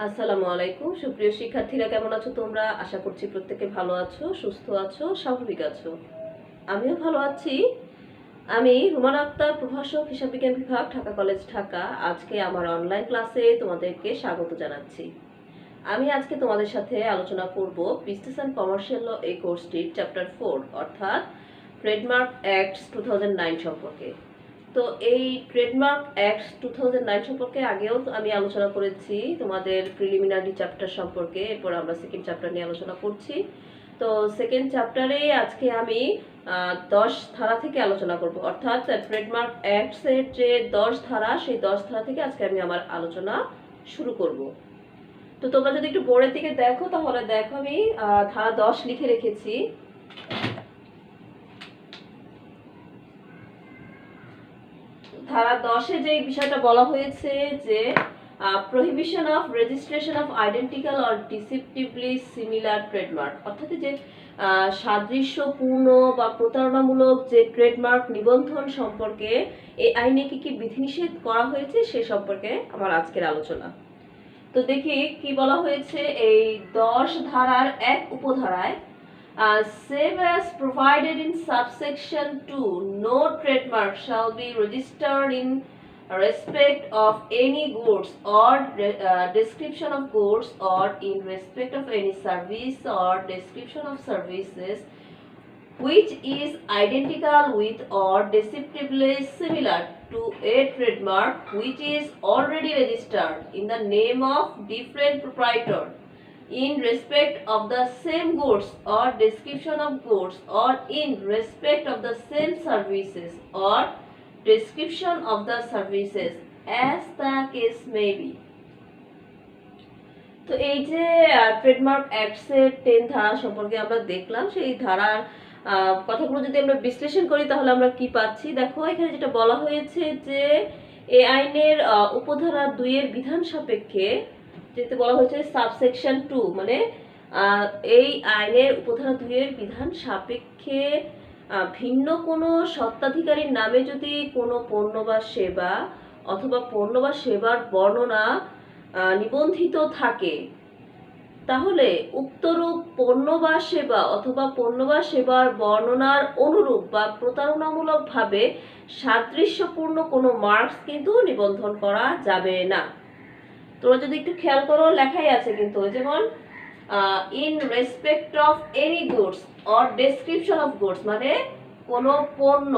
আসসালামু আলাইকুম সুপ্রিয় শিক্ষার্থীরা, কেমন আছো তোমরা? আশা করছি প্রত্যেকে ভালো আছো, সুস্থ আছো, স্বাভাবিক আছো। আমিও ভালো আছি। আমি রুমানা আক্তার, প্রভাষক, হিসাব বিজ্ঞান বিভাগ, ঢাকা কলেজ, ঢাকা। আজকে আমার অনলাইন ক্লাসে তোমাদেরকে স্বাগত জানাচ্ছি। আমি আজকে তোমাদের সাথে আলোচনা করব বিজনেস অ্যান্ড কমার্শিয়াল ল এই কোর্সটির চ্যাপ্টার 4 অর্থাৎ ট্রেডমার্ক অ্যাক্টস 2009 সম্পর্কে। তো এই ট্রেডমার্ক অ্যাক্ট 2009 সম্পর্কে আগেও আমি আলোচনা করেছি তোমাদের প্রিলিমিনারি চ্যাপ্টার সম্পর্কে। এরপর আমরা সেকেন্ড চ্যাপ্টার নিয়ে আলোচনা করছি। তো সেকেন্ড চ্যাপ্টারে আজকে আমি 10 ধারা থেকে আলোচনা করব, অর্থাৎ ট্রেডমার্ক অ্যাক্টসের যে 10 ধারা, সেই 10 ধারা থেকে আজকে আমি আমার আলোচনা শুরু করব। তো তোমরা যদি একটু বোর্ডের দিকে দেখো, তাহলে দেখো আমি ধারা 10 লিখে রেখেছি। ধারা 10-এ যে বিষয়টা বলা হয়েছে যে prohibition of registration of identical or deceptively similar trademark, অর্থাৎ যে সাদৃশ্যপূর্ণ বা প্রতারণামূলক যে ট্রেডমার্ক নিবন্ধন সম্পর্কে এই আইনে কি কি বিধিনিষেধ করা হয়েছে সে সম্পর্কে আমার আজকের আলোচনা। তো দেখি কি বলা হয়েছে এই 10 ধারার এক উপধারায়। Same as provided in subsection 2, no trademark shall be registered in respect of any goods or description of goods or in respect of any service or description of services which is identical with or deceptively similar to a trademark which is already registered in the name of different proprietor in respect of the same goods or description of goods or in respect of the same services or description of the services as the case may be. তো এই যে trademark acts এর 10 ধারা সম্পর্কে আমরা দেখলাম, সেই ধারার কথাগুলো যদি আমরা বিশ্লেষণ করি তাহলে আমরা কি পাচ্ছি। দেখো এখানে যেটা বলা হয়েছে যে এই আইনের উপধারা 2 এর বিধান সাপেক্ষে, যেতে বলা হয়েছে সাবসেকশন 2, মানে এই আইনের উপধারা 2 এর বিধান সাপেক্ষে ভিন্ন কোনো স্বত্বাধিকারীর নামে যদি কোনো পণ্য বা সেবা অথবা পণ্য বা সেবার বর্ণনা নিবন্ধিত থাকে, তাহলে উক্তরূপ পণ্য বা সেবা অথবা পণ্য বা সেবার বর্ণনার অনুরূপ বা প্রতারণামূলকভাবে সাদৃশ্যপূর্ণ কোনো মার্কস কিন্তু নিবন্ধন করা যাবে না। তোমরা যদি একটু খেয়াল করো, লেখাই আছে কিন্তু, যেমন in respect of any goods or description of goods, মানে কোনো পণ্য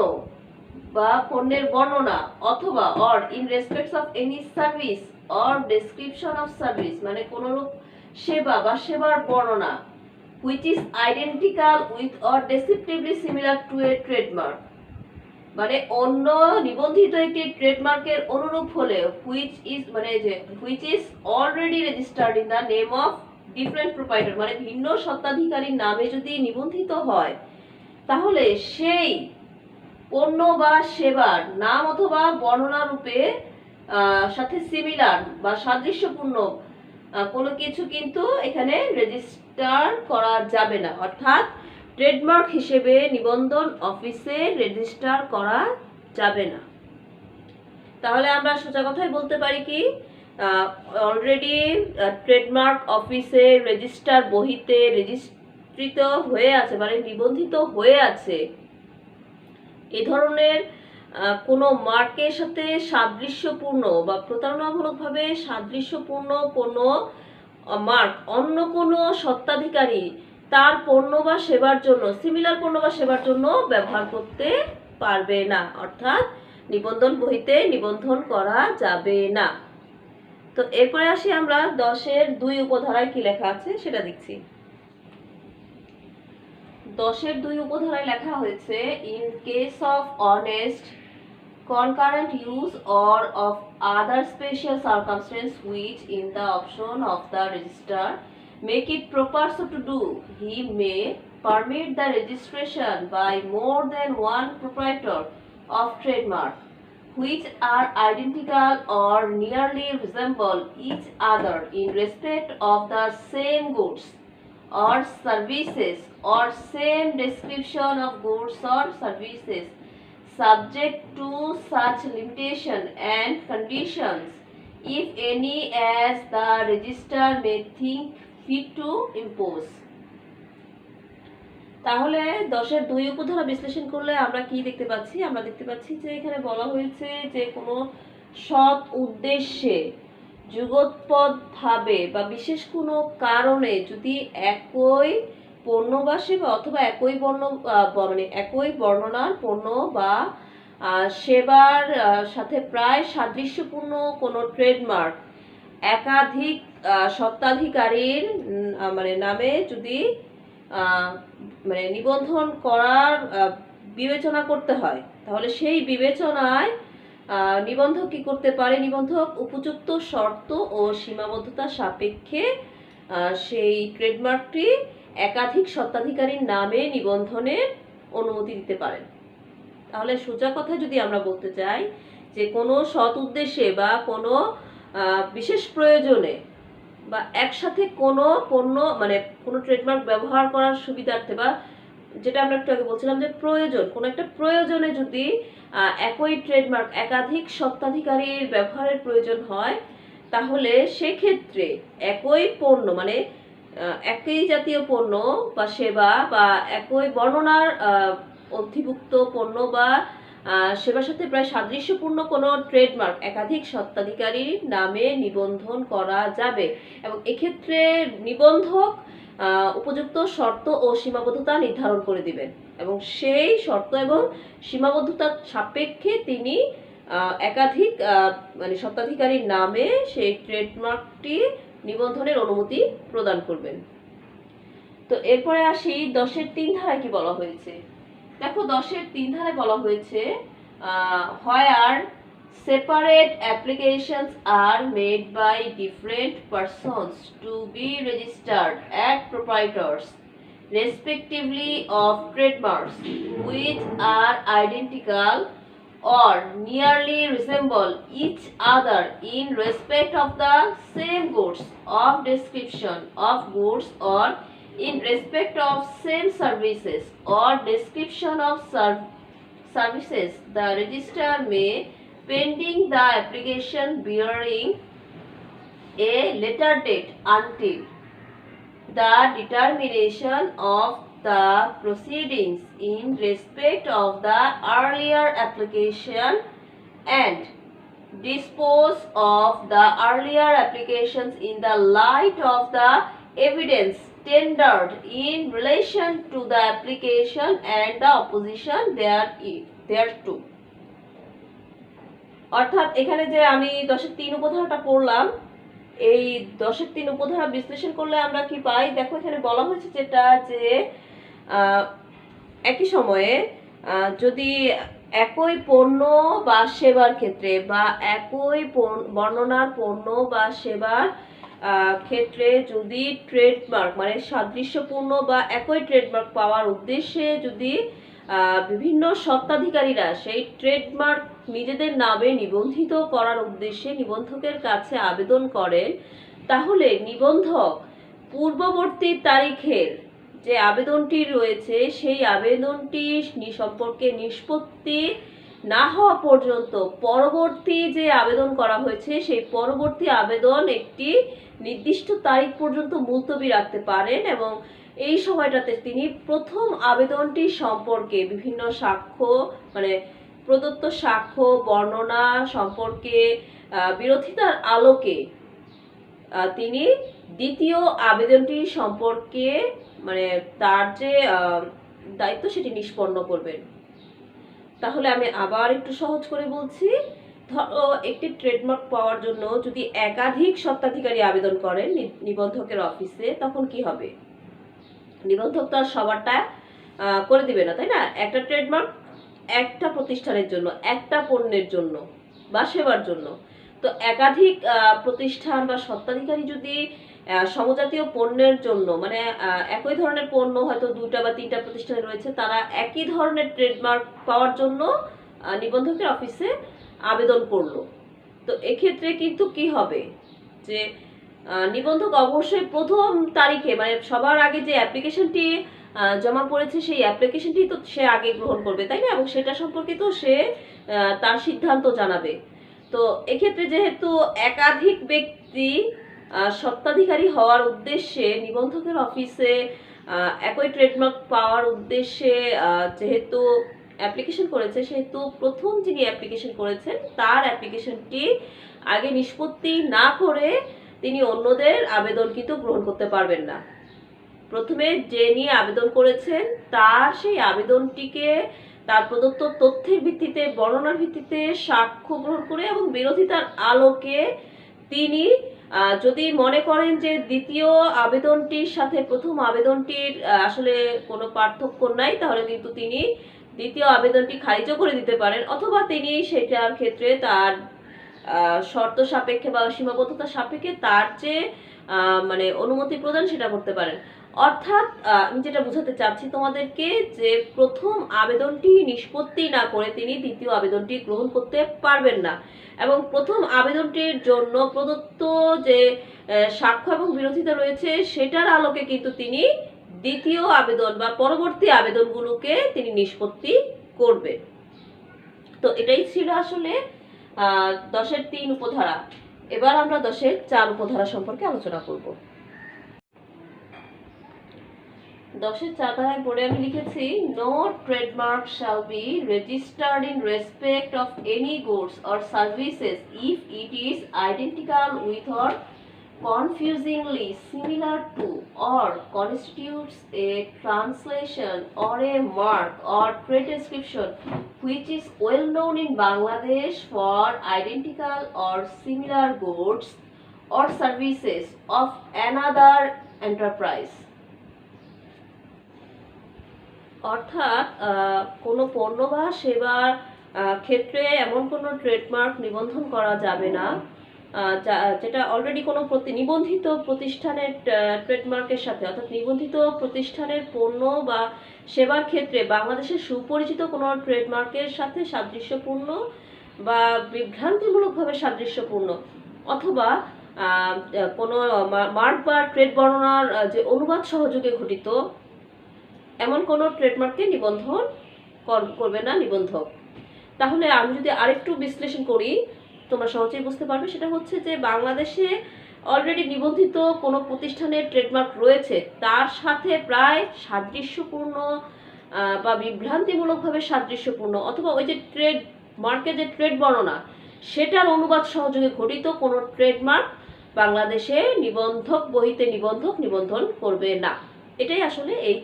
বা পণ্যের বর্ণনা, অথবা or in respect of any service or description of service, মানে কোনো সেবা বা সেবার বর্ণনা which is identical with or deceptively similar to a trademark, মানে অন্য নিবন্ধিত একটি ট্রেডমার্কের অনুরূপ হলে which is মানে যে which is already registered in the name of different proprietor, মানে ভিন্ন স্বত্বাধিকারীর নামে যদি নিবন্ধিত হয়, তাহলে সেই পণ্য বা সেবার নাম অথবা বর্ণনা রূপে সাথে সিমিলার বা সাদৃশ্যপূর্ণ কোনো কিছু কিন্তু এখানে রেজিস্টার করা যাবে না, অর্থাৎ ট্রেডমার্ক হিসেবে নিবন্ধন অফিসে রেজিস্টার করা যাবে না। তাহলে আমরা সোজা কথাই বলতে পারি কি, অলরেডি ট্রেডমার্ক অফিসে রেজিস্টার বহিতে রেজিস্ট্রিত হয়ে আছে, মানে নিবন্ধিত হয়ে আছে এ ধরনের কোনো মার্কের সাথে সাদৃশ্যপূর্ণ বা প্রতারণামূলকভাবে সাদৃশ্যপূর্ণ কোনো মার্ক অন্য কোনো স্বত্বাধিকারী তার পণ্য বা সেবার জন্য, সিমিলার পণ্য বা সেবার জন্য ব্যবহার করতে পারবে না, অর্থাৎ নিবন্ধন বহিতে নিবন্ধন করা যাবে না। তো এরপরে আসি আমরা 10-এর 2 উপধারায় কি লেখা আছে সেটা দেখছি। 10-এর 2 উপধারায় লেখা হয়েছে, in case of honest concurrent use or of other special circumstance which in the option of the registrar make it proper so to do, he may permit the registration by more than one proprietor of trademark which are identical or nearly resemble each other in respect of the same goods or services or same description of goods or services, subject to such limitation and conditions if any as the registrar may think fit to impose। তাহলে 10-এর 2 উপধারা বিশ্লেষণ করলে আমরা কি দেখতে পাচ্ছি? আমরা দেখতে পাচ্ছি যে এখানে বলা হয়েছে যে কোনো সৎ উদ্দেশ্যে যুগোৎপদভাবে বা বিশেষ কোনো কারণে যদি একই পণ্য বা সেবা অথবা একই মানে একই বর্ণনার পণ্য বা সেবার সাথে প্রায় সাদৃশ্যপূর্ণ কোনো ট্রেডমার্ক একাধিক স্বত্বাধিকারীর মানে নামে যদি মানে নিবন্ধন করার বিবেচনা করতে হয়, তাহলে সেই বিবেচনায় নিবন্ধক কি করতে পারে? নিবন্ধক উপযুক্ত শর্ত ও সীমাবদ্ধতা সাপেক্ষে সেই ট্রেডমার্কটি একাধিক স্বত্বাধিকারীর নামে নিবন্ধনের অনুমতি দিতে পারেন। তাহলে সোজা কথা যদি আমরা বলতে চাই যে কোনো সৎ উদ্দেশ্যে বা কোনো বিশেষ প্রয়োজনে বা একসাথে কোনো পণ্য মানে কোনো ট্রেডমার্ক ব্যবহার করার সুবিধার্থে বা যেটা আমরা একটু আগে বলছিলাম যে প্রয়োজন, কোনো একটা প্রয়োজনে যদি একই ট্রেডমার্ক একাধিক স্বত্বাধিকারীর ব্যবহারের প্রয়োজন হয়, তাহলে সেক্ষেত্রে একই পণ্য মানে একই জাতীয় পণ্য বা সেবা বা একই বর্ণনার অধিভুক্ত পণ্য বা সেবার সাথে প্রায় সাদৃশ্যপূর্ণ কোনো ট্রেডমার্ক একাধিক স্বত্বাধিকারীর নামে নিবন্ধন করা যাবে এবং এক্ষেত্রে নিবন্ধক উপযুক্ত শর্ত ও সীমাবদ্ধতা নির্ধারণ করে দিবেন এবং সেই শর্ত এবং সীমাবদ্ধতার সাপেক্ষে তিনি একাধিক মানে স্বত্বাধিকারীর নামে সেই ট্রেডমার্কটি নিবন্ধনের অনুমতি প্রদান করবেন। তো এরপরে আসি 10-এর 3 ধারায় কি বলা হয়েছে। দেখো 10-এর 3 ধারায় বলা হয়েছে where separate applications are made by different persons to be registered as proprietors respectively of trademarks which are identical or nearly resemble each other in respect of the same goods of description of goods or in respect of same services or description of services, the registrar may, pending the application bearing a later date until the determination of the proceedings in respect of the earlier application and dispose of the earlier applications in the light of the evidence tendered in relation to the application and the opposition thereto। অর্থাৎ এখানে যে আমি 10-এর 3 উপধারাটা পড়লাম, এই 10-এর 3 উপধারা বিশ্লেষণ করলে আমরা কি পাই? দেখো এখানে বলা হয়েছে যেটা যে একই সময়ে যদি একই পণ্য বা সেবার ক্ষেত্রে বা একই বর্ণনার পণ্য বা সেবার ক্ষেত্রে যদি ট্রেডমার্ক মানে সাদৃশ্যপূর্ণ বা একই ট্রেডমার্ক পাওয়ার উদ্দেশ্যে যদি বিভিন্ন স্বত্বাধিকারীরা সেই ট্রেডমার্ক নিজেদের নামে নিবন্ধিত করার উদ্দেশ্যে নিবন্ধকের কাছে আবেদন করেন, তাহলে নিবন্ধক পূর্ববর্তী তারিখের যে আবেদনটি রয়েছে সেই আবেদনটি সম্পর্কে নিষ্পত্তি না হওয়া পর্যন্ত পরবর্তী যে আবেদন করা হয়েছে সেই পরবর্তী আবেদন একটি নির্দিষ্ট তারিখ পর্যন্ত মুলতবি রাখতে পারেন এবং এই সময়টাতে তিনি প্রথম আবেদনটি সম্পর্কে বিভিন্ন সাক্ষ্য মানে প্রদত্ত সাক্ষ্য বর্ণনা সম্পর্কে বিরোধিতার আলোকে তিনি দ্বিতীয় আবেদনটি সম্পর্কে মানে তার যে দায়িত্ব সেটি নিষ্পন্ন করবেন। তাহলে আমি আবার একটু সহজ করে বলছি, ধরো একটি ট্রেডমার্ক পাওয়ার জন্য যদি একাধিক স্বত্বাধিকারী আবেদন করেন নিবন্ধকের অফিসে, তখন কি হবে? নিবন্ধক তার সবারটা করে দিবে না, তাই না? একটা ট্রেডমার্ক একটা প্রতিষ্ঠানের জন্য, একটা পণ্যের জন্য বা সেবার জন্য। তো একাধিক প্রতিষ্ঠান বা স্বত্বাধিকারী যদি সমজাতীয় পণ্যের জন্য মানে একই ধরনের পণ্য হয়তো 2টা বা 3টা প্রতিষ্ঠানে রয়েছে, তারা একই ধরনের ট্রেডমার্ক পাওয়ার জন্য নিবন্ধকের অফিসে আবেদন করলো, তো এক্ষেত্রে কিন্তু কি হবে যে নিবন্ধক অবশ্যই প্রথম তারিখে মানে সবার আগে যে অ্যাপ্লিকেশনটি জমা পড়েছে সেই অ্যাপ্লিকেশনটি তো সে আগে গ্রহণ করবে, তাই না? এবং সেটা সম্পর্কে তো সে তার সিদ্ধান্ত জানাবে। তো এক্ষেত্রে যেহেতু একাধিক ব্যক্তি স্বত্বাধিকারী হওয়ার উদ্দেশ্যে নিবন্ধকের অফিসে একই ট্রেডমার্ক পাওয়ার উদ্দেশ্যে যেহেতু অ্যাপ্লিকেশন করেছে, সেহেতু প্রথম যিনি অ্যাপ্লিকেশন করেছেন তার অ্যাপ্লিকেশনটি আগে নিষ্পত্তি না করে তিনি অন্যদের আবেদন কিন্তু গ্রহণ করতে পারবেন না। প্রথমে যিনি আবেদন করেছেন তার সেই আবেদনটিকে তার প্রদত্ত তথ্যের ভিত্তিতে, বর্ণনার ভিত্তিতে সাক্ষ্য গ্রহণ করে এবং বিরোধিতার আলোকে তিনি যদি মনে করেন যে দ্বিতীয় আবেদনটির সাথে প্রথম আবেদনটির আসলে কোনো পার্থক্য নাই, তাহলে কিন্তু তিনি দ্বিতীয় আবেদনটি খারিজও করে দিতে পারেন, অথবা তিনি সেটার ক্ষেত্রে তার শর্ত সাপেক্ষে বা সীমাবদ্ধতা সাপেক্ষে তার যে মানে অনুমতি প্রদান সেটা করতে পারেন। অর্থাৎ আমি যেটা বোঝাতে চাচ্ছি তোমাদেরকে, যে প্রথম আবেদনটি নিষ্পত্তি না করে তিনি দ্বিতীয় আবেদনটি গ্রহণ করতে পারবেন না, এবং প্রথম আবেদনটির জন্য প্রদত্ত যে সাক্ষ্য এবং বিরোধিতা রয়েছে সেটার আলোকে কিন্তু তিনি দ্বিতীয় আবেদন বা পরবর্তী আবেদনগুলোকে তিনি নিষ্পত্তি করবেন। তো এটাই ছিল আসলে 10-এর 3 উপধারা। এবার আমরা 10-এর 4 উপধারা সম্পর্কে আলোচনা করব। 10-এর 4 ধারায় পড়ে আমি লিখেছি, no trademark shall be registered in respect of any goods or services if it is identical with or confusingly similar to or constitutes a translation or a mark or trade description which is well known in Bangladesh for identical or similar goods or services of another enterprise. অর্থাৎ কোনো পণ্য বা সেবার ক্ষেত্রে এমন কোনো trademark নিবন্ধন করা যাবে না যেটা অলরেডি কোনো নিবন্ধিত প্রতিষ্ঠানের ট্রেডমার্কের সাথে, অর্থাৎ নিবন্ধিত প্রতিষ্ঠানের পণ্য বা সেবার ক্ষেত্রে বাংলাদেশের সুপরিচিত কোনো ট্রেডমার্কের সাথে সাদৃশ্যপূর্ণ বা বিভ্রান্তিমূলকভাবে সাদৃশ্যপূর্ণ, অথবা কোনো মার্ক বা ট্রেড বর্ণনার যে অনুবাদ সহযোগে ঘটিত এমন কোনো ট্রেডমার্ককে নিবন্ধন করবে না নিবন্ধক। তাহলে আমি যদি আরেকটু বিশ্লেষণ করি তোমরা সহজেই বুঝতে পারবে। সেটা হচ্ছে যে বাংলাদেশে অলরেডি নিবন্ধিত কোনো প্রতিষ্ঠানের ট্রেডমার্ক রয়েছে, তার সাথে প্রায় সাদৃশ্যপূর্ণ বা বিভ্রান্তিমূলকভাবে সাদৃশ্যপূর্ণ, অথবা ওই যে ট্রেডমার্কের যে ট্রেড বর্ণনা সেটার অনুবাদ সহযোগে ঘটিত কোনো ট্রেডমার্ক বাংলাদেশে নিবন্ধক বহিতে নিবন্ধন করবে না। এটাই আসলে এই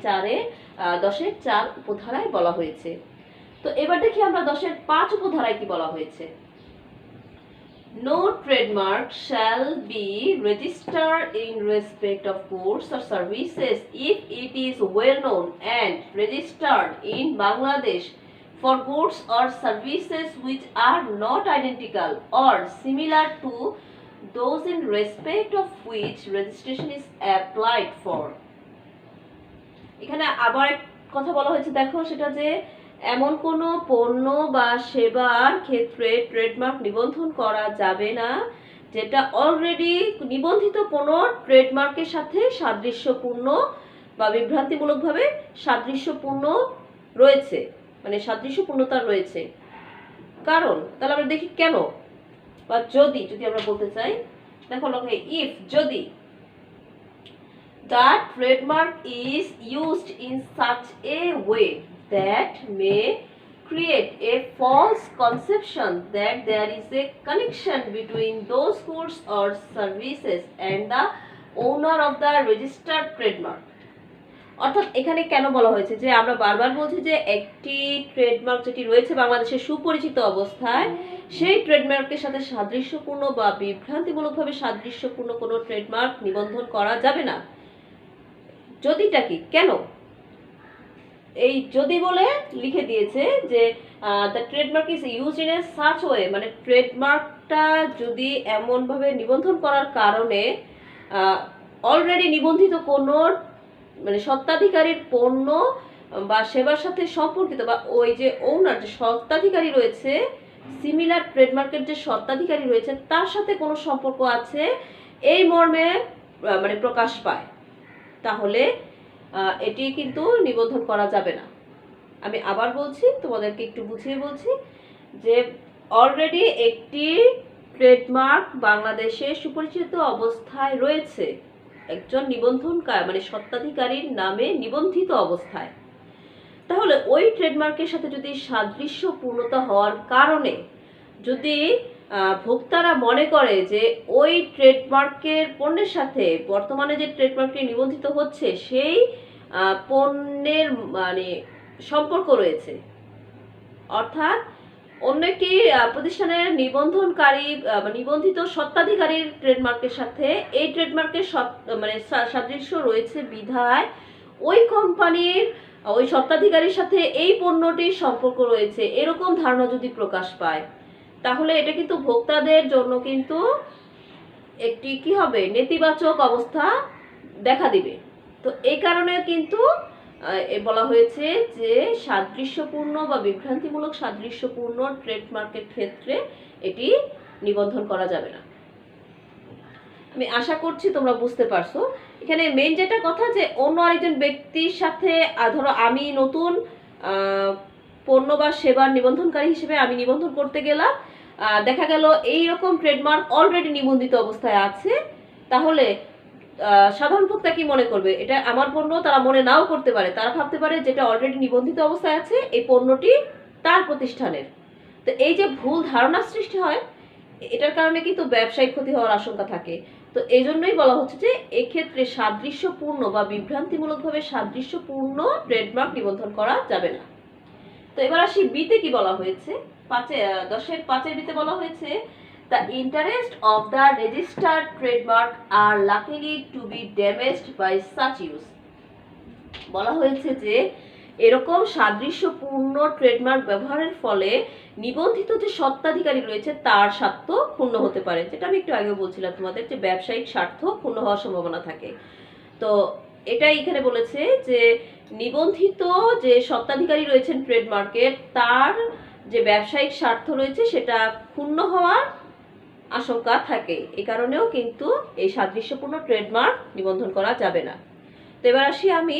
10-এর 4 উপধারায় বলা হয়েছে। তো এবার দেখি আমরা 10-এর 5 উপধারায় কি বলা হয়েছে। No trademark shall be registered in respect of goods or services if it is well known and registered in Bangladesh for goods or services which are not identical or similar to those in respect of which registration is applied for. এখানে আবার এক কথা বলা হয়েছে, দেখো, সেটা যে এমন কোনো পণ্য বা সেবার ক্ষেত্রে ট্রেডমার্ক নিবন্ধন করা যাবে না যেটা অলরেডি নিবন্ধিত কোনো ট্রেডমার্কের সাথে সাদৃশ্যপূর্ণ বা বিভ্রান্তিমূলকভাবে সাদৃশ্যপূর্ণ রয়েছে, মানে সাদৃশ্যপূর্ণতা রয়েছে। কারণ তাহলে আমরা দেখি কেন, বা যদি আমরা বলতে চাই, দেখো ইফ, যদি the trademark is used in such a way that may create a false conception that there is a connection between those goods or services and the owner of the registered trademark. অর্থাৎ এখানে কেন বলা হয়েছে যে আমরা বারবার বলছি যে একটি ট্রেডমার্ক যেটি রয়েছে বাংলাদেশের সুপরিচিত অবস্থায়, সেই ট্রেডমার্কের সাথে সাদৃশ্যপূর্ণ বা বিভ্রান্তিমূলকভাবে সাদৃশ্যপূর্ণ কোনো ট্রেডমার্ক নিবন্ধন করা যাবে না। যদিটা কি, কেন এই যদি বলে লিখে দিয়েছে যে the trademark is used in a such way, মানে ট্রেডমার্কটা যদি এমনভাবে নিবন্ধন করার কারণে অলরেডি নিবন্ধিত কোনো মানে স্বত্বাধিকারীর পণ্য বা সেবার সাথে সম্পর্কিত, বা ওই যে ওনার যে স্বত্বাধিকারী রয়েছে, সিমিলার ট্রেডমার্কের যে স্বত্বাধিকারী রয়েছে তার সাথে কোনো সম্পর্ক আছে এই মর্মে মানে প্রকাশ পায়, তাহলে এটি কিন্তু নিবন্ধন করা যাবে না। আমি আবার বলছি, তোমাদেরকে একটু বুঝিয়ে বলছি যে অলরেডি একটি ট্রেডমার্ক বাংলাদেশে সুপরিচিত অবস্থায় রয়েছে, একজন নিবন্ধনকারী মানে স্বত্বাধিকারীর নামে নিবন্ধিত অবস্থায়, তাহলে ওই ট্রেডমার্কের সাথে যদি সাদৃশ্যপূর্ণতা হওয়ার কারণে যদি ভোক্তারা মনে করে যে ওই ট্রেডমার্কের পণ্যের সাথে বর্তমানে যে ট্রেডমার্কে নিবন্ধিত হচ্ছে সেই পণ্যের মানে সম্পর্ক রয়েছে, অর্থাৎ অন্য একটি প্রতিষ্ঠানের নিবন্ধনকারী নিবন্ধিত স্বত্বাধিকারীর ট্রেডমার্কের সাথে এই ট্রেডমার্কের মানে সাদৃশ্য রয়েছে বিধায় ওই কোম্পানির ওই স্বত্বাধিকারীর সাথে এই পণ্যটির সম্পর্ক রয়েছে, এরকম ধারণা যদি প্রকাশ পায়, তাহলে এটা কিন্তু ভোক্তাদের জন্য কিন্তু একটি কি হবে, নেতিবাচক অবস্থা দেখা দিবে। তো এই কারণে কিন্তু বলা হয়েছে যে সাদৃশ্যপূর্ণ বা বিভ্রান্তিমূলক সাদৃশ্যপূর্ণ ট্রেডমার্কের ক্ষেত্রে এটি নিবন্ধন করা যাবে না। আমি আশা করছি তোমরা বুঝতে পারছো। এখানে মেইন যেটা কথা যে অন্য আরেকজন ব্যক্তির সাথে ধরো আমি নতুন পণ্য বা সেবার নিবন্ধনকারী হিসেবে আমি নিবন্ধন করতে গেলাম, দেখা গেল এই রকম ট্রেডমার্ক অলরেডি নিবন্ধিত অবস্থায় আছে, তাহলে সাধারণ ভোক্তা কি মনে করবে, এটা আমার পণ্য, তারা মনে নাও করতে পারে, তারা ভাবতে পারে যেটা অলরেডি নিবন্ধিত অবস্থায় আছে এই পণ্যটি তার প্রতিষ্ঠানের। তো এই যে ভুল ধারণা সৃষ্টি হয়, এটার কারণে কিন্তু ব্যবসায়িক ক্ষতি হওয়ার আশঙ্কা থাকে। তো এই জন্যই বলা হচ্ছে যে এক্ষেত্রে সাদৃশ্যপূর্ণ বা বিভ্রান্তিমূলকভাবে সাদৃশ্যপূর্ণ ট্রেডমার্ক নিবন্ধন করা যাবে না। তো এবার আসি বিতে কি বলা হয়েছে, 10-5 বিতে বলা হয়েছে the interest of the registered trademark are likely to be damaged by such use। বলা হয়েছে যে এরকম সাদৃশ্যপূর্ণ ট্রেডমার্ক ব্যবহারের ফলে নিবন্ধিত যে স্বত্বাধিকারী রয়েছে তার স্বার্থ ক্ষুণ্ণ হতে পারে, যেটা আমি একটু আগে বলছিলাম তোমাদের যে ব্যবসায়িক স্বার্থ ক্ষুণ্ণ হওয়ার সম্ভাবনা থাকে। তো এটাই এখানে বলেছে যে নিবন্ধিত যে স্বত্বাধিকারী রয়েছেন ট্রেডমার্কের তার যে ব্যবসায়িক স্বার্থ রয়েছে সেটা ক্ষুণ্ণ হওয়ার আশঙ্কা থাকে, এই কারণেও কিন্তু এই সাদৃশ্যপূর্ণ ট্রেডমার্ক নিবন্ধন করা যাবে না। তো এবার আসি আমি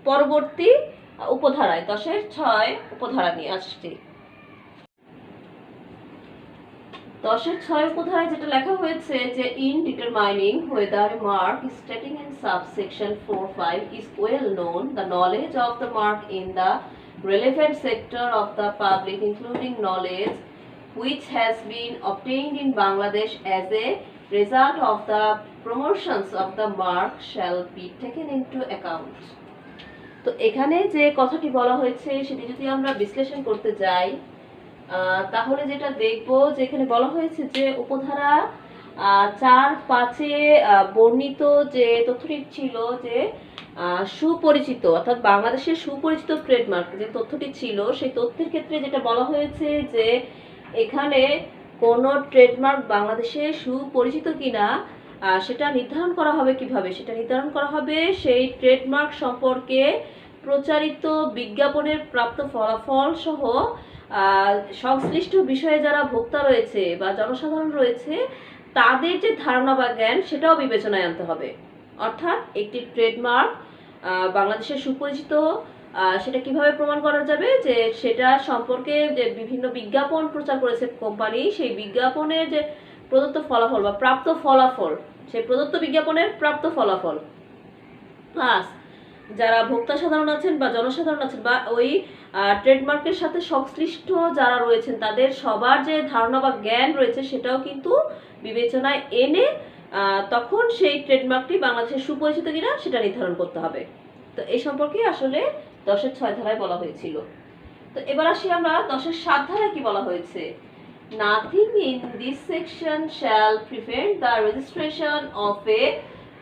পরবর্তী উপধারায় 10-6 উপধারা নিয়ে আসছি। 10-6 উপধারায় যেটা লেখা হয়েছে যে in determining whether a mark is stating in subsection 4(5) is well known, the knowledge of the mark in the relevant sector of the public, including knowledge which has been obtained in Bangladesh as a result of the promotions of the mark, shall be taken into account। তো এখানে যে কথাটি বলা হয়েছে সেটি যদি আমরা বিশ্লেষণ করতে যাই তাহলে যেটা দেখবো যে এখানে বলা হয়েছে যে উপধারা 4-5-এ বর্ণিত যে তথ্যটি ছিল যে সুপরিচিত অর্থাৎ বাংলাদেশের সুপরিচিত ট্রেডমার্ক যে তথ্যটি ছিল সেই তথ্যের ক্ষেত্রে যেটা বলা হয়েছে যে এখানে কোন ট্রেডমার্ক বাংলাদেশে সুপরিচিত কিনা সেটা নির্ধারণ করা হবে কিভাবে, সেটা নির্ধারণ করা হবে সেই ট্রেডমার্ক সম্পর্কে প্রচারিত বিজ্ঞাপনের প্রাপ্ত ফলাফল সহ সংশ্লিষ্ট বিষয়ে যারা ভোক্তা রয়েছে বা জনসাধারণ রয়েছে তাদের যে ধারণা বা জ্ঞান সেটাও বিবেচনায় আনতে হবে। অর্থাৎ একটি ট্রেডমার্ক বাংলাদেশের সুপরিচিত সেটা কিভাবে প্রমাণ করা যাবে, যে সেটা সম্পর্কে যে বিভিন্ন বিজ্ঞাপন প্রচার করেছে কোম্পানি, সেই বিজ্ঞাপনের যে প্রদত্ত ফলাফল বা প্রাপ্ত ফলাফল, সেই প্রদত্ত বিজ্ঞাপনের প্রাপ্ত ফলাফল প্লাস যারা ভোক্তা সাধারণ আছেন বা জনসাধারণ আছেন বা ওই ট্রেডমার্কের সাথে সংশ্লিষ্ট যারা রয়েছেন তাদের সবার যে ধারণা বা জ্ঞান রয়েছে সেটাও কিন্তু বিবেচনায় এনে তখন সেই ট্রেডমার্কটি বাংলাদেশের সুপরিচিত কিনা সেটা নির্ধারণ করতে হবে। তো এই সম্পর্কে আসলে 10-6 ধারায় বলা হয়েছিল। তো এবার আসি আমরা 10-7 ধারায় কি বলা হয়েছে, Nothing in this section shall prevent the registration of a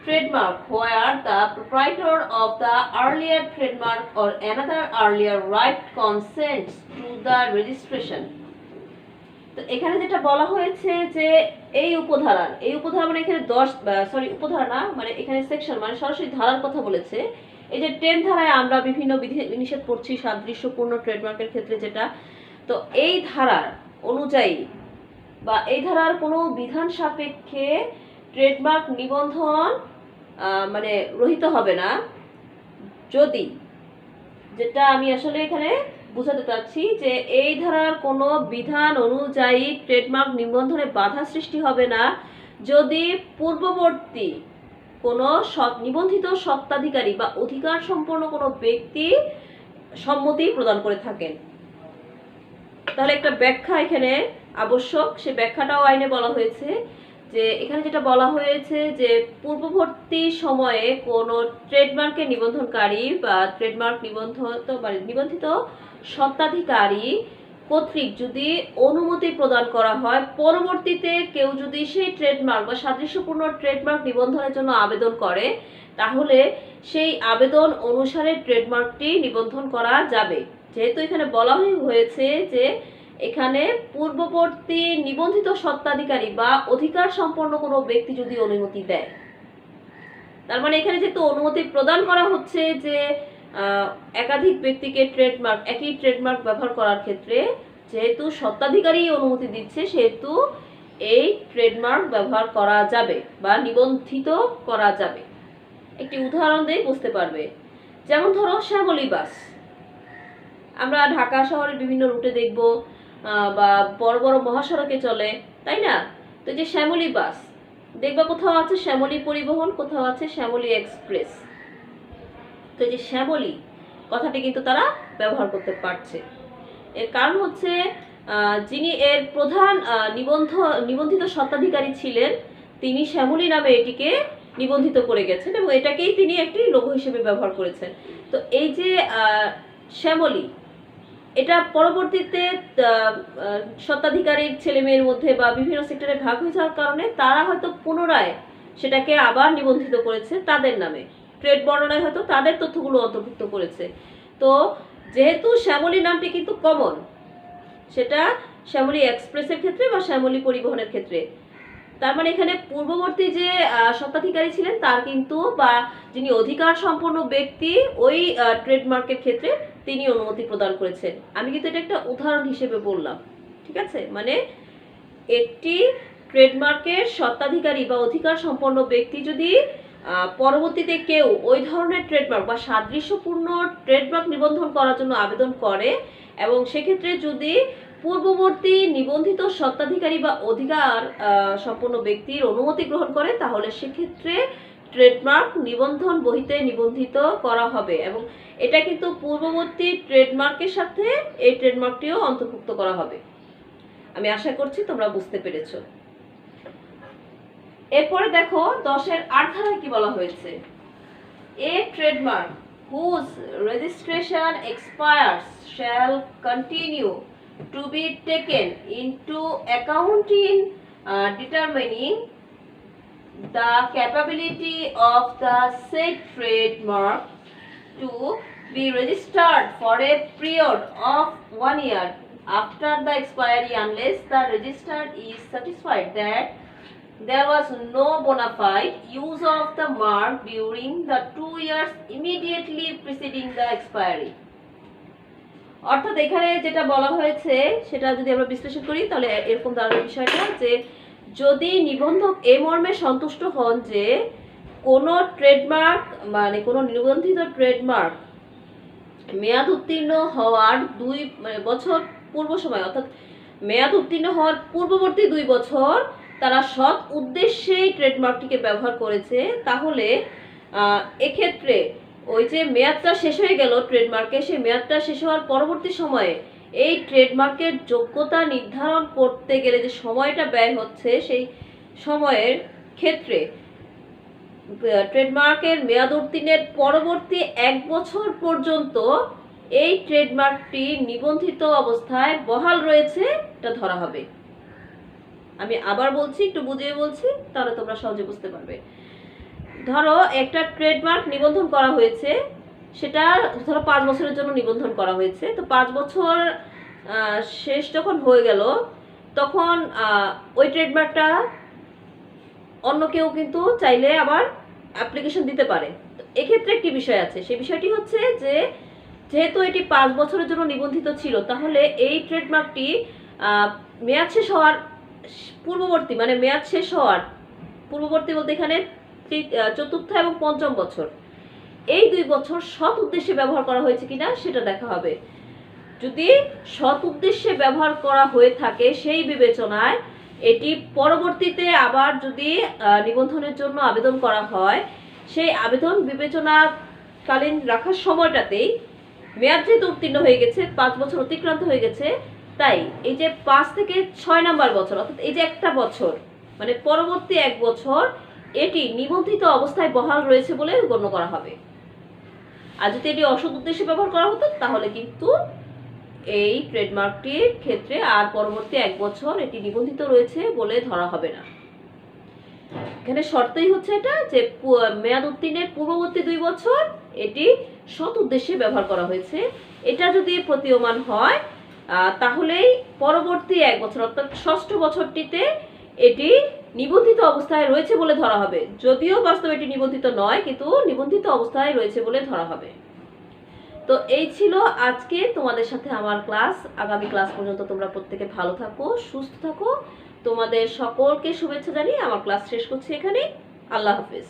trademark where the proprietor of the earlier trademark or another earlier right consents to the registration। তো এখানে যেটা বলা হয়েছে যে এই উপধারা মানে এখানে উপধারা না, মানে এখানে সেকশন মানে সরাসরি ধারার কথা বলেছে। এই যে 10 ধারায় আমরা বিভিন্ন বিধি নিষেধ করছি সাদৃশ্যপূর্ণ ট্রেডমার্কের ক্ষেত্রে যেটা, তো এই ধারার অনুযায়ী বা এই ধারার কোনো বিধান সাপেক্ষে ট্রেডমার্ক নিবন্ধন মানে রহিত হবে না যদি, যেটা আমি আসলে এখানে বোঝাতে চাচ্ছি যে এই ধারার কোনো বিধান অনুযায়ী ট্রেডমার্ক নিবন্ধনে বাধা সৃষ্টি হবে না যদি পূর্ববর্তী কোনো নিবন্ধিত স্বত্বাধিকারী বা অধিকার সম্পন্ন কোনো ব্যক্তি সম্মতি প্রদান করে থাকেন। তাহলে একটা ব্যাখ্যা এখানে আবশ্যক, সে ব্যাখ্যাটাও আইনে বলা হয়েছে যে এখানে যেটা বলা হয়েছে যে পূর্ববর্তী সময়ে কোনো ট্রেডমার্কের নিবন্ধনকারী বা ট্রেডমার্ক নিবন্ধিত স্বত্বাধিকারী কর্তৃক যদি অনুমতি প্রদান করা হয়, পরবর্তীতে কেউ যদি সেই ট্রেডমার্ক বা সাদৃশ্যপূর্ণ ট্রেডমার্ক নিবন্ধনের জন্য আবেদন করে, তাহলে সেই আবেদন অনুসারে ট্রেডমার্কটি নিবন্ধন করা যাবে। যেহেতু এখানে বলা হয়েছে যে এখানে পূর্ববর্তী নিবন্ধিত স্বত্বাধিকারী বা অধিকার সম্পন্ন কোনো ব্যক্তি যদি অনুমতি দেয়, তার মানে এখানে যেহেতু অনুমতি প্রদান করা হচ্ছে যে একাধিক ব্যক্তিকে একই ট্রেডমার্ক ব্যবহার করার ক্ষেত্রে যেহেতু স্বত্বাধিকারী অনুমতি দিচ্ছে, সেহেতু এই ট্রেডমার্ক ব্যবহার করা যাবে বা নিবন্ধিত করা যাবে। একটি উদাহরণ দিয়ে বুঝতে পারবে। যেমন ধরো শ্যামলী বাস, আমরা ঢাকা শহরের বিভিন্ন রুটে দেখব বা বড় বড় মহাসড়কে চলে, তাই না? তো যে শ্যামলী বাস দেখবা কোথাও আছে শ্যামলী পরিবহন, কোথাও আছে শ্যামলী এক্সপ্রেস। তো যে শ্যামলী কথাটি কিন্তু তারা ব্যবহার করতে পারছে। এর কারণ হচ্ছে যিনি এর প্রধান নিবন্ধিত স্বত্বাধিকারী ছিলেন, তিনি শ্যামলী নামে এটিকে নিবন্ধিত করে গেছেন এবং এটাকেই তিনি একটি লোগো হিসেবে ব্যবহার করেছেন। তো এই যে শ্যামলী, এটা পরবর্তীতে স্বত্বাধিকারীর ছেলে মেয়ের মধ্যে বা বিভিন্ন সেক্টরে ভাগ হয়ে যাওয়ার কারণে তারা হয়তো পুনরায় সেটাকে আবার নিবন্ধিত করেছে তাদের নামে, ট্রেড বর্ণনায় হয়তো তাদের তথ্যগুলো অন্তর্ভুক্ত করেছে। তো যেহেতু শ্যামলী নামটি কিন্তু কমন, সেটা শ্যামলী এক্সপ্রেসের ক্ষেত্রে বা শ্যামলী পরিবহনের ক্ষেত্রে, তার মানে এখানে পূর্ববর্তী যে স্বত্বাধিকারী ছিলেন তার কিন্তু বা যিনি অধিকার সম্পন্ন ব্যক্তি ওই ট্রেডমার্কের ক্ষেত্রে তিনি অনুমতি প্রদান করেছেন। আমি কিন্তু এটা একটা উদাহরণ হিসেবে বললাম, ঠিক আছে? মানে একটি ট্রেডমার্কের স্বত্বাধিকারী বা অধিকার সম্পন্ন ব্যক্তি যদি পরবর্তীতে কেউ ওই ধরনের ট্রেডমার্ক বা সাদৃশ্যপূর্ণ ট্রেডমার্ক নিবন্ধন করার জন্য আবেদন করে এবং সেক্ষেত্রে যদি পূর্ববর্তী নিবন্ধিত স্বত্বাধিকারী বা অধিকার সম্পন্ন ব্যক্তির অনুমতি গ্রহণ করে, তাহলে সেক্ষেত্রে ট্রেডমার্ক নিবন্ধন বহিতে নিবন্ধিত করা হবে এবং এটা কিন্তু পূর্ববর্তী ট্রেডমার্কের সাথে এই ট্রেডমার্কটিও অন্তর্ভুক্ত করা হবে। আমি আশা করছি তোমরা বুঝতে পেরেছো। এরপরে দেখো 10-এর 8 ধারায় কি বলা হয়েছে। A trademark whose registration expires shall continue to be taken into account in determining the capability of the said trademark to be registered for a period of 1 year after the expiry unless the registered is satisfied that there was no bona fide use of the mark during the 2 years immediately preceding the expiry। অর্থাৎ এখানে যেটা বলা হয়েছে সেটা যদি আমরা বিশ্লেষণ করি তাহলে এরকম দাঁড়ানোর বিষয়টা যে যদি নিবন্ধক এই মর্মে সন্তুষ্ট হন যে কোনো ট্রেডমার্ক মানে কোনো নিবন্ধিত ট্রেডমার্ক মেয়াদ উত্তীর্ণ হওয়ার 2 বছর পূর্ব সময়, অর্থাৎ মেয়াদ উত্তীর্ণ হওয়ার পূর্ববর্তী 2 বছর তারা সৎ উদ্দেশ্যেই ট্রেডমার্কটিকে ব্যবহার করেছে, তাহলে এক্ষেত্রে ওই যে মেয়াদটা শেষ হয়ে গেল ট্রেডমার্কে, সেই মেয়াদটা শেষ হওয়ার পরবর্তী সময়ে এই ট্রেডমার্কের যোগ্যতা নির্ধারণ করতে গেলে যে সময়টা ব্যয় হচ্ছে, সেই সময়ের ক্ষেত্রে ট্রেডমার্কের মেয়াদ উত্তীর্ণের পরবর্তী 1 বছর পর্যন্ত এই ট্রেডমার্কটি নিবন্ধিত অবস্থায় বহাল রয়েছে এটা ধরা হবে। আমি আবার বলছি, একটু বুঝিয়ে বলছি তাহলে তোমরা সহজে বুঝতে পারবে। ধরো একটা ট্রেডমার্ক নিবন্ধন করা হয়েছে, সেটা ধরো 5 বছরের জন্য নিবন্ধন করা হয়েছে। তো 5 বছর শেষ যখন হয়ে গেল তখন ওই ট্রেডমার্কটা অন্য কেউ কিন্তু চাইলে আবার অ্যাপ্লিকেশন দিতে পারে। তো এক্ষেত্রে একটি বিষয় আছে, সেই বিষয়টি হচ্ছে যে যেহেতু এটি 5 বছরের জন্য নিবন্ধিত ছিল, তাহলে এই ট্রেডমার্কটি মেয়াদ শেষ হওয়ার পূর্ববর্তী, মানে মেয়াদ শেষ হওয়ার পূর্ববর্তী বলতে এখানে 4র্থ এবং 5ম বছর, এই 2 বছর সৎ উদ্দেশ্যে ব্যবহার করা হয়েছে কিনা সেটা দেখা হবে। যদি সৎ উদ্দেশ্যে ব্যবহার করা হয়ে থাকে সেই বিবেচনায় এটি পরবর্তীতে আবার যদি নিবন্ধনের জন্য আবেদন করা হয়, সেই আবেদন বিবেচনাকালীন রাখার সময়টাতেই মেয়াদ যেহেতু উত্তীর্ণ হয়ে গেছে, 5 বছর অতিক্রান্ত হয়ে গেছে, তাই এই যে 5 থেকে 6 নাম্বার বছর, অর্থাৎ এই যে একটা বছর, মানে পরবর্তী 1 বছর এটি নিবন্ধিত অবস্থায় বহাল রয়েছে বলে গণ্য করা হবে। আর যদি এটি অসৎ উদ্দেশ্যে ব্যবহার করা হতো তাহলে কিন্তু এই ট্রেডমার্কটির ক্ষেত্রে আর পরবর্তী 1 বছর এটি নিবন্ধিত রয়েছে বলে ধরা হবে না। এখানে শর্তই হচ্ছে এটা যে মেয়াদ উত্তীর্ণের পূর্ববর্তী 2 বছর এটি সৎ উদ্দেশ্যে ব্যবহার করা হয়েছে। এটা যদি প্রতীয়মান হয় তাহলেই পরবর্তী 1 বছর অর্থাৎ 6ষ্ঠ বছরটিতে এটি নিবন্ধিত অবস্থায় রয়েছে বলে ধরা হবে। যদিও বাস্তবে এটি নিবন্ধিত নয়, কিন্তু নিবন্ধিত অবস্থায় রয়েছে বলে ধরা হবে। তো এই ছিল আজকে তোমাদের সাথে আমার ক্লাস। আগামী ক্লাস পর্যন্ত তোমরা প্রত্যেকে ভালো থাকো, সুস্থ থাকো। তোমাদের সকলকে শুভেচ্ছা জানিয়ে আমার ক্লাস শেষ করছি এখানে। আল্লাহ হাফেজ।